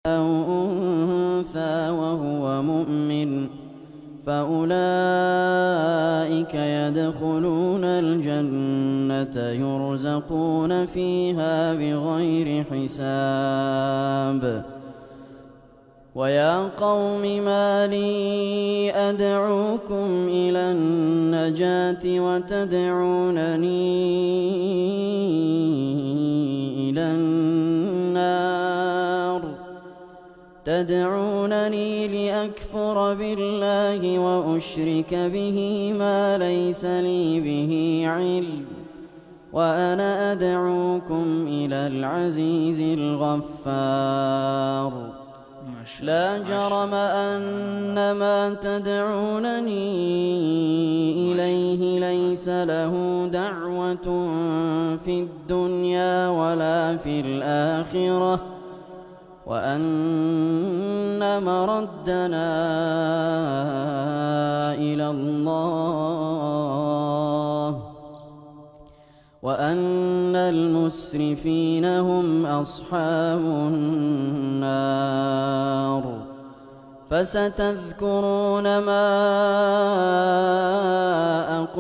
أو أنثى وهو مؤمن فأولئك يدخلون الجنة يرزقون فيها بغير حساب. ويا قوم ما لي أدعوكم إلى النجاة وتدعونني إلى النار تدعونني لأكفر بالله وأشرك به ما ليس لي به علم وأنا أدعوكم إلى العزيز الغفار. لا جرم أن ما تدعونني إليه ليس له دعوة في الدنيا ولا في الآخرة وأن مردنا إلى الله وأن المسرفين هم أصحاب النار. فستذكرون ما أقول